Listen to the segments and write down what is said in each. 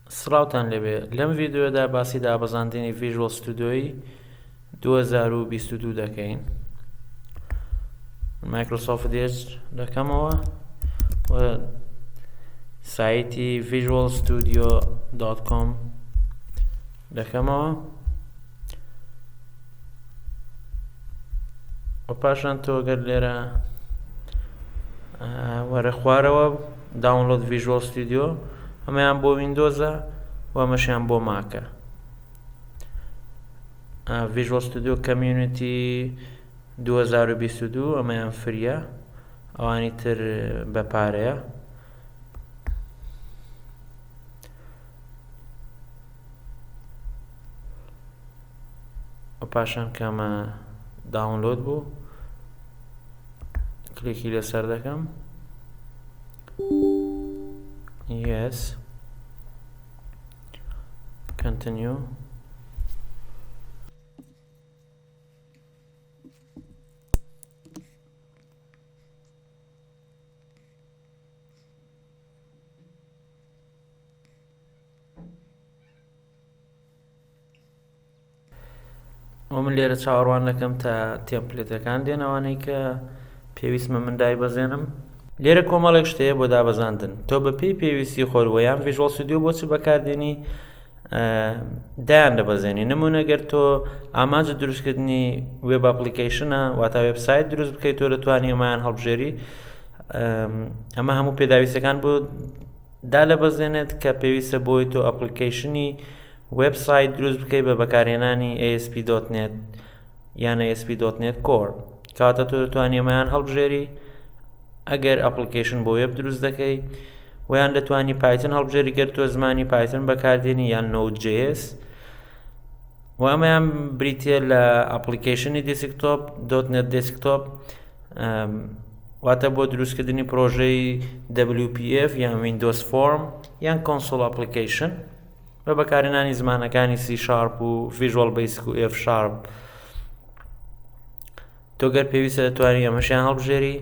سڵاوتان لەبێ لەم ڤیدیۆدا باسی دابەزاندنی ڤیژوەڵ ستودیۆی 2022 دەکەین. مایکرۆسۆفت ئێدج دەکەمەوە و سایتی visualstudio.com دەکەمەوە و پاشان تۆ گەر لێرە وەرە خوارەوە داونلۆد ڤیژوەڵ ستودیۆ ئەمەیان بۆ ویندۆزە و ئەمەشیان بۆ ماکە. ڤیژوەڵ ستودیۆ کەمیونیتی 2022 ئەمەیان فریە، ئەوانی تر بە پارەیە. و پاشان کەمە داونلۆد بوو کلیکی لەسەر دەکەم. yes continue. من لێرە چاوەڕوان دەکەم تا تێمپلێتەکان دێنەوانەی کە پێویستمە من دایبەزێنم. لێرە کۆمەڵێک شتەیە بۆ دابەزاندن. تۆ بە پێی پێویستی خۆت یان ڤیژوەڵ ستودیۆ بۆ چ بەکاردێنی دایان دەبەزێنی. نمونە گەر تۆ ئاماجە دروستکردنی وێب ئەپلیکیشنە واتە وێبسایت دروست بکەیت، تۆ دەتوانی ئەمەیان هەڵبژێری. ئەمە هەموو پێداویستەکان بۆ دالەبەزێنێت کە پێویستە بۆی تۆ ئەپلیکیشنی وێبسایت دروست بکەیت بە بەکارهێنانی ASP.NET یان ASP.NET Core. کاتە تۆ دەتوانی ئەمەیان هەڵبژێری. ئەگەر ئەپلیکیشن بۆ وێب دروست دەکەی ویان دەتوانی پایتن هەڵبژێری گەر تۆ زمانی پایتن بەکاردێنی یان Node.js و ئەمەیان بریتیە لە ئەپلیکیشنی دێسکتۆپ .NET دێسکتۆپ واتە بۆ دروستکردنی پرۆژەی WPF یان Windows Form یان کۆنسۆڵ ئەپلیکیشن بە بەکارهێنانی زمانەکانی C# و Visual Basic و F#. تۆ گەر پێویستە دەتوانی ئەمەشیان هەڵبژێری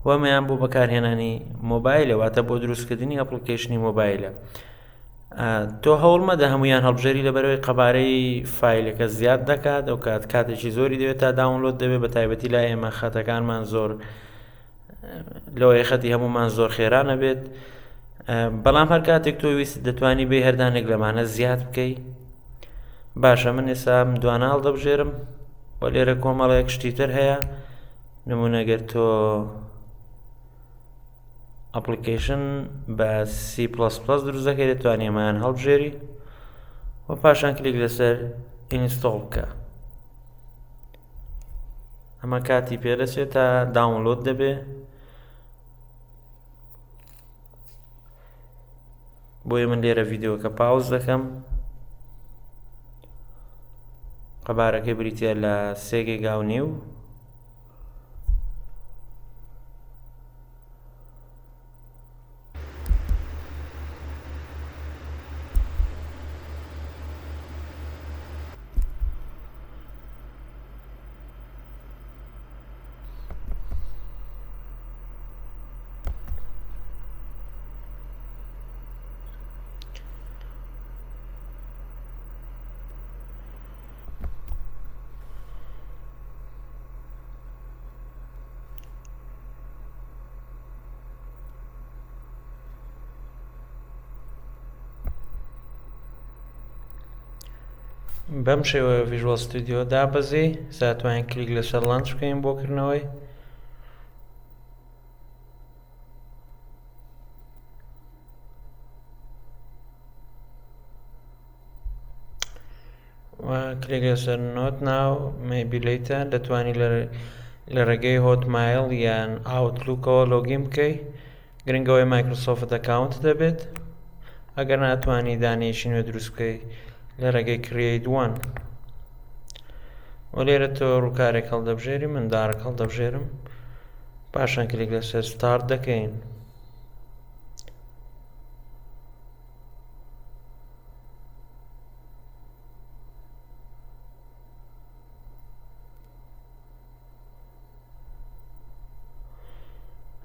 و ئەمەیان بۆ بەکارهێنانی مۆبایلە واتە بۆ دروستکردنی ئەپلیکیشنی مۆبایلە. تۆ هەوڵ مەدە هەموویان هەڵبژێری لەبەرەوەی قەبارەی فایلەکە زیاد دەکات ئەو کاتێکی زۆری دەوێت تا داونلۆد دەبێت، بە تایبەتی لای ئێمە خەتەکانمان زۆر لەوەی خەتی هەمومان زۆر خێرانە بێت. بەڵام هەر کاتێک تۆ ویست دەتوانی بێ هەردانێک لەمانە زیاد بکەی. باشە من ئێستا دوانە هەڵدەبژێرم و لێرە کۆمەڵێک شتی تر هەیە. نمونە گەر تۆ ئەپلیکیشن بە C++ دروست دەکەی دەتوانی ئەمەیان هەڵبژێری و پاشان کلیک لەسەر ئینستۆڵ بکە. ئەمە کاتی پێدەچێت تا داونلۆد دەبێ. بۆیە من لێرە ڤیدیۆکە پاوز دەکەم. قەبارەکەی بریتە لە 3 گیگا و نیو. بەم شێوە ڤیژوەڵ ستودیۆ دابەزی زاتوانین کلیک لەسەر لانچ بکەین بۆ کردنەوەی. و کلیک لەسەر نۆت ناو maybe later. دەتوانی لە ڕێگەی هۆتمایل یان ئاوتلوکەوە لۆگین بکەی. گرنگەوەی مایکرۆسۆفت ئەکاونت دەبێت. ئەگەر ناتوانی دانیشی نوێ دروست بکەی لە ڕێگەی create one و لێرە تۆ ڕووکارێک هەڵدەبژێری. من دارێک هەڵدەبژێرم. پاشان کلیک لەسەر start دەکەین.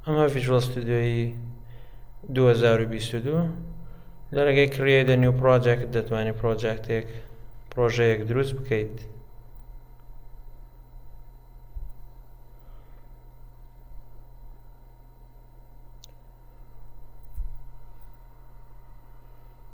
ئەمە ڤیژوەڵ ستودیۆی 2022 لەرەگەی create a new project دەتوانێت پرۆژەیەک دروست بکەیت